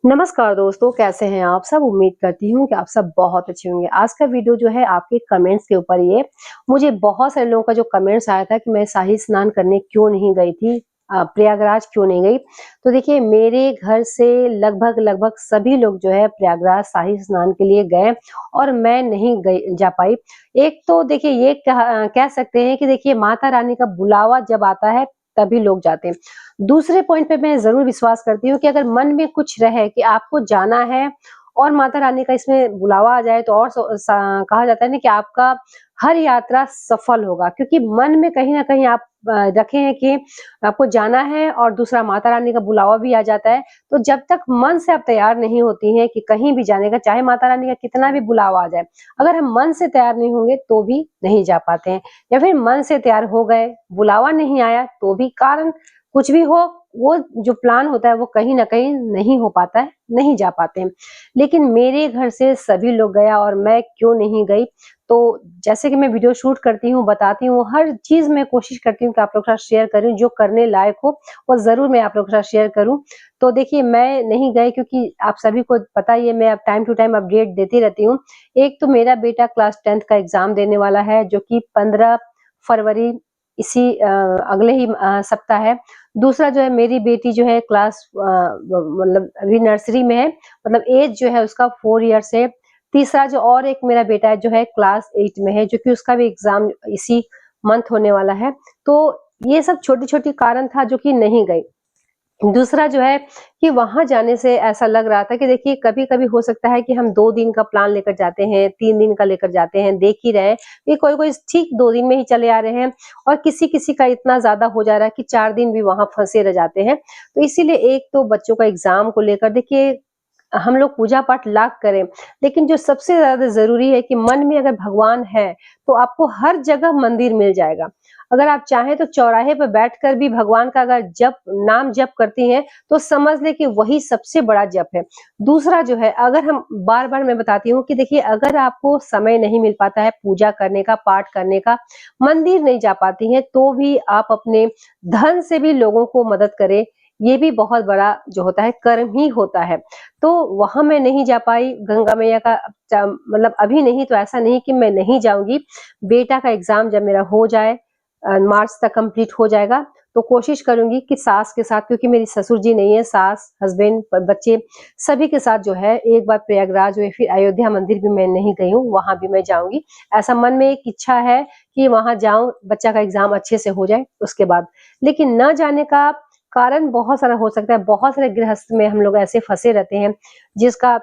नमस्कार दोस्तों, कैसे हैं आप सब? उम्मीद करती हूँ कि आप सब बहुत अच्छे होंगे। आज का वीडियो जो है आपके कमेंट्स के ऊपर ये मुझे बहुत सारे लोगों का जो कमेंट्स आया था कि मैं शाही स्नान करने क्यों नहीं गई थी, प्रयागराज क्यों नहीं गई। तो देखिए मेरे घर से लगभग सभी लोग जो है प्रयागराज शाही स्नान के लिए गए और मैं नहीं गई जा पाई। एक तो देखिए ये कह सकते हैं कि देखिए माता रानी का बुलावा जब आता है तभी लोग जाते हैं। दूसरे पॉइंट पे मैं ज़रूर विश्वास करती हूँ कि अगर मन में कुछ रहे कि आपको जाना है और माता रानी का इसमें बुलावा आ जाए तो और कहा जाता है ना कि आपका हर यात्रा सफल होगा, क्योंकि मन में कहीं ना कहीं आप रखे हैं कि आपको जाना है और दूसरा माता रानी का बुलावा भी आ जाता है। तो जब तक मन से आप तैयार नहीं होती हैं कि कहीं भी जाने का, चाहे माता रानी का कितना भी बुलावा आ जाए, अगर हम मन से तैयार नहीं होंगे तो भी नहीं जा पाते हैं। या फिर मन से तैयार हो गए, बुलावा नहीं आया तो भी कारण कुछ भी हो, वो जो प्लान होता है वो कहीं न कहीं नहीं हो पाता है, नहीं जा पाते हैं। लेकिन मेरे घर से सभी लोग गया और मैं क्यों नहीं गई? तो जैसे कि मैं वीडियो शूट करती हूँ, बताती हूँ, हर चीज़ मैं कोशिश करती हूँ कि आप लोग के साथ शेयर करूँ, जो करने लायक हो वो ज़रूर मैं आप लोग के साथ शेयर करूँ। तो देखिए मैं नहीं गई क्योंकि आप सभी को पता ही है, मैं अब टाइम टू टाइम अपडेट देती रहती हूँ। एक तो मेरा बेटा क्लास 10th का एग्ज़ाम देने वाला है, जो कि 15 फरवरी इसी अगले ही सप्ताह है। दूसरा जो है मेरी बेटी जो है क्लास मतलब अभी नर्सरी में है, मतलब एज जो है उसका 4 इयर्स है। तीसरा जो और एक मेरा बेटा है जो है क्लास 8 में है, जो कि उसका भी एग्ज़ाम इसी मंथ होने वाला है। तो ये सब छोटी-छोटी कारण था जो कि नहीं गई। दूसरा जो है कि वहाँ जाने से ऐसा लग रहा था कि देखिए कभी-कभी हो सकता है कि हम 2 दिन का प्लान लेकर जाते हैं, 3 दिन का लेकर जाते हैं, देख ही रहे हैं कि कोई-कोई ठीक 2 दिन में ही चले आ रहे हैं और किसी-किसी का इतना ज़्यादा हो जा रहा है कि 4 दिन भी वहाँ फँसे रह जाते हैं। तो इसीलिए एक तो बच्चों का एग्ज़ाम को लेकर देखिए हम लोग पूजा पाठ लाख करें, लेकिन जो सबसे ज़्यादा ज़रूरी है कि मन में अगर भगवान है, तो आपको हर जगह मंदिर मिल जाएगा। अगर आप चाहें तो चौराहे पे बैठकर भी भगवान का अगर नाम जप करती हैं, तो समझ लें कि वही सबसे बड़ा जप है। दूसरा जो है, अगर हम बार-बार मैं बताती हूँ कि देखिए अगर आपको समय नहीं मिल पाता है पूजा करने का, पाठ करने का, मंदिर नहीं जा पाती हैं, तो भी आप अपने धन से भी लोगों को मदद करें। ये भी बहुत बड़ा जो होता है कर्म ही होता है। तो वहाँ मैं नहीं जा पाई, गंगा मैया का मतलब अभी नहीं तो ऐसा नहीं कि मैं नहीं जाऊँगी। बेटा का एग्ज़ाम जब मेरा हो जाए, मार्च तक कंप्लीट हो जाएगा, तो कोशिश करूँगी कि सास के साथ, क्योंकि मेरी ससुर जी नहीं है, सास, हस्बैंड, बच्चे सभी के साथ जो है एक बार प्रयागराज या फिर अयोध्या मंदिर भी मैं नहीं गई हूँ, वहाँ भी मैं जाऊँगी। ऐसा मन में एक इच्छा है कि वहाँ जाऊँ, बच्चा का एग्ज़ाम अच्छे से हो जाए उसके बाद। लेकिन न जाने का कारण बहुत सारा हो सकता है, बहुत सारे गृहस्थ में हम लोग ऐसे फँसे रहते हैं, जिसका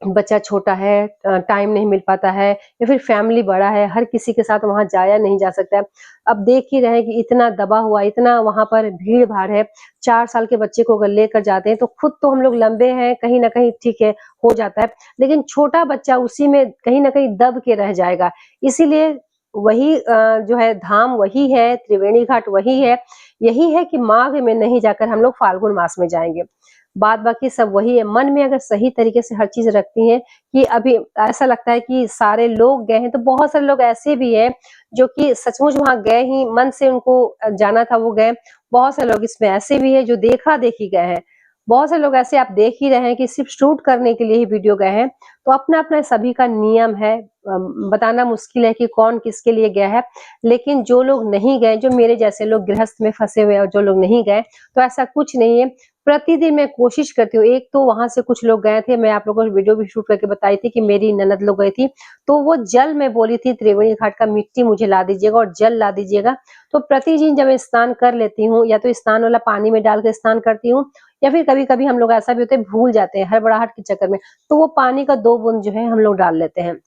बच्चा छोटा है, टाइम नहीं मिल पाता है या फिर फैमिली बड़ा है, हर किसी के साथ वहाँ जाया नहीं जा सकता है। अब देख ही रहे हैं कि इतना दबा हुआ, इतना वहाँ पर भीड़-भाड़ है, 4 साल के बच्चे को अगर लेकर जाते हैं, तो खुद तो हम लोग लंबे हैं, कहीं न कहीं ठीक है, हो जाता है, लेकिन छोटा बच्चा उसी में कहीं न कहीं दब के रह जाएगा। इसीलिए वही जो है धाम वही है, त्रिवेणी घाट वही है, यही है कि माघ में नहीं जाकर हम लोग फाल्गुन मास में जाएँगे। बाद बाकी सब वही है। मन में अगर सही तरीके से हर चीज़ रखती हैं कि अभी ऐसा लगता है कि सारे लोग गए हैं, तो बहुत सारे लोग ऐसे भी हैं जो कि सचमुच वहाँ गए ही, मन से उनको जाना था वो गए। बहुत सारे लोग इसमें ऐसे भी हैं जो देखा-देखी गए हैं। बहुत से लोग ऐसे आप देख ही रहे हैं कि सिर्फ़ शूट करने के लिए ही वीडियो गए हैं। तो अपना-अपना सभी का नियम है। बताना मुश्किल है कि कौन किसके लिए गया है। लेकिन जो लोग नहीं गए, जो मेरे जैसे लोग गृहस्थ में फँसे हुए हैं और जो लोग नहीं गए, तो ऐसा कुछ नहीं है। प्रतिदिन मैं कोशिश करती हूँ, एक तो वहाँ से कुछ लोग गए थे, मैं आप लोगों को वीडियो भी शूट करके बताई थी कि मेरी ननद लोग गई थी, तो वो जल मैं बोली थी त्रिवेणी घाट का मिट्टी मुझे ला दीजिएगा और जल ला दीजिएगा। तो प्रतिदिन जब मैं स्नान कर लेती हूँ, या तो स्नान वाला पानी में डाल के स्नान करती हूँ, या फिर कभी-कभी हम लोग ऐसा भी होता है भूल जाते हैं हड़बड़ाहट के चक्कर में, तो वो पानी का 2 बूंद जो है हम लोग डाल लेते हैं।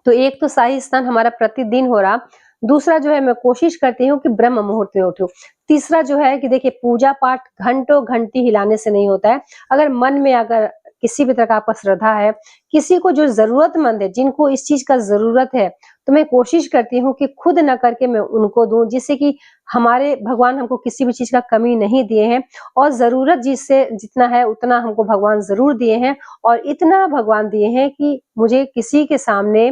तो एक तो शाही स्नान हमारा प्रतिदिन हो रहा, दूसरा जो है मैं कोशिश करती हूँ कि ब्रह्म मुहूर्त में उठूँ। तीसरा जो है कि देखिए पूजा पाठ घंटों घंटी हिलाने से नहीं होता है। अगर मन में अगर किसी भी तरह का श्रद्धा है, किसी को जो ज़रूरतमंद है, जिनको इस चीज़ का ज़रूरत है, तो मैं कोशिश करती हूँ कि खुद ना करके मैं उनको दूँ, जिससे कि हमारे भगवान हमको किसी भी चीज़ का कमी नहीं दिए हैं और ज़रूरत जिससे जितना है उतना हमको भगवान ज़रूर दिए हैं, और इतना भगवान दिए हैं कि मुझे किसी के सामने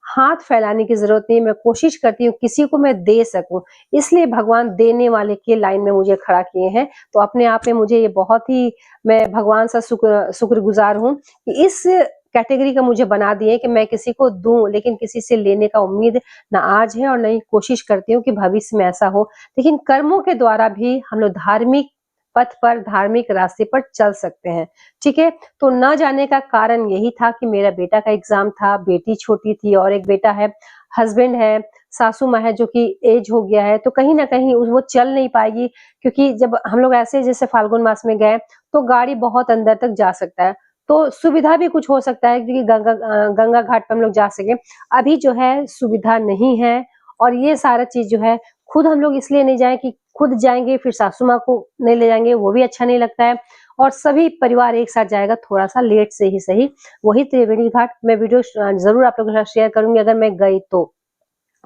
हाथ फैलाने की जरूरत नहीं, मैं कोशिश करती हूँ किसी को मैं दे सकूं, इसलिए भगवान देने वाले के लाइन में मुझे खड़ा किए हैं। तो अपने आप में मुझे ये बहुत ही, मैं भगवान सा शुक्रगुजार हूँ कि इस कैटेगरी का मुझे बना दिए कि मैं किसी को दूं, लेकिन किसी से लेने का उम्मीद ना आज है और ना ही कोशिश करती हूँ कि भविष्य में ऐसा हो। लेकिन कर्मों के द्वारा भी हम लोग धार्मिक पथ पर, धार्मिक रास्ते पर चल सकते हैं। ठीक है, तो न जाने का कारण यही था कि मेरा बेटा का एग्जाम था, बेटी छोटी थी और एक बेटा है, हस्बैंड है, सासू माँ है जो कि एज हो गया है, तो कहीं ना कहीं वो चल नहीं पाएगी, क्योंकि जब हम लोग ऐसे जैसे फाल्गुन मास में गए तो गाड़ी बहुत अंदर तक जा सकता है, तो सुविधा भी कुछ हो सकता है क्योंकि गंगा घाट पर हम लोग जा सके। अभी जो है सुविधा नहीं है, और ये सारा चीज जो है खुद हम लोग इसलिए नहीं जाए कि खुद जाएंगे फिर सासू माँ को नहीं ले जाएंगे, वो भी अच्छा नहीं लगता है, और सभी परिवार एक साथ जाएगा थोड़ा सा लेट से ही सही। वही त्रिवेणी घाट मैं वीडियो जरूर आप लोगों के साथ शेयर करूंगी अगर मैं गई तो।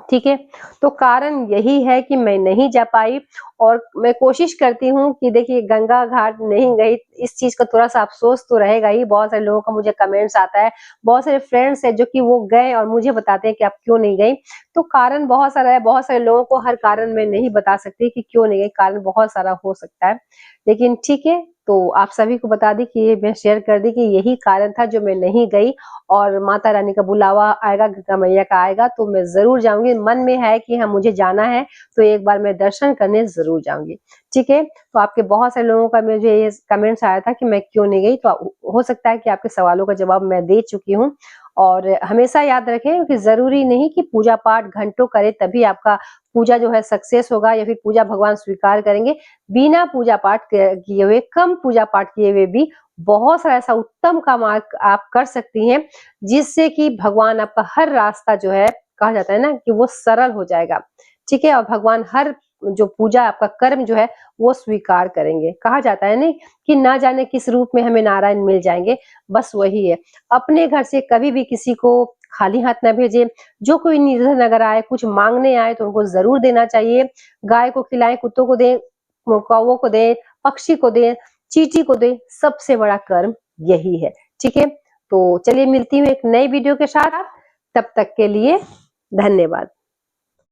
ठीक है, तो कारण यही है कि मैं नहीं जा पाई, और मैं कोशिश करती हूँ कि देखिए गंगा घाट नहीं गई, इस चीज का थोड़ा सा अफसोस तो रहेगा ही। बहुत सारे लोगों का मुझे कमेंट्स आता है, बहुत सारे फ्रेंड्स है जो कि वो गए और मुझे बताते हैं कि आप क्यों नहीं गई। तो कारण बहुत सारा है, बहुत सारे लोगों को हर कारण मैं नहीं बता सकती कि क्यों नहीं गई, कारण बहुत सारा हो सकता है, लेकिन ठीक है। तो आप सभी को बता दी कि ये मैं शेयर कर दी कि यही कारण था जो मैं नहीं गई, और माता रानी का बुलावा आएगा, गंगा मैया का आएगा तो मैं जरूर जाऊंगी। मन में है कि हाँ मुझे जाना है, तो एक बार मैं दर्शन करने जरूर जाऊंगी। ठीक है, तो आपके बहुत सारे लोगों का मुझे ये कमेंट्स आया था कि मैं क्यों नहीं गई, तो हो सकता है कि आपके सवालों का जवाब मैं दे चुकी हूँ। और हमेशा याद रखें कि जरूरी नहीं कि पूजा पाठ घंटों करे तभी आपका पूजा जो है सक्सेस होगा, या फिर पूजा भगवान स्वीकार करेंगे। बिना पूजा पाठ किए हुए, कम पूजा पाठ किए हुए भी बहुत सारा ऐसा उत्तम काम आप कर सकती हैं, जिससे कि भगवान आपका हर रास्ता जो है, कहा जाता है ना कि वो सरल हो जाएगा। ठीक है, और भगवान हर जो पूजा आपका कर्म जो है वो स्वीकार करेंगे। कहा जाता है नहीं कि ना जाने किस रूप में हमें नारायण मिल जाएंगे, बस वही है। अपने घर से कभी भी किसी को खाली हाथ ना भेजे। जो कोई निर्धन अगर आए, कुछ मांगने आए तो उनको जरूर देना चाहिए। गाय को खिलाएं, कुत्तों को दें, कौवों को दें, पक्षी को दें, चींटी को दें, सबसे बड़ा कर्म यही है। ठीक है, तो चलिए मिलती हूँ एक नई वीडियो के साथ, तब तक के लिए धन्यवाद।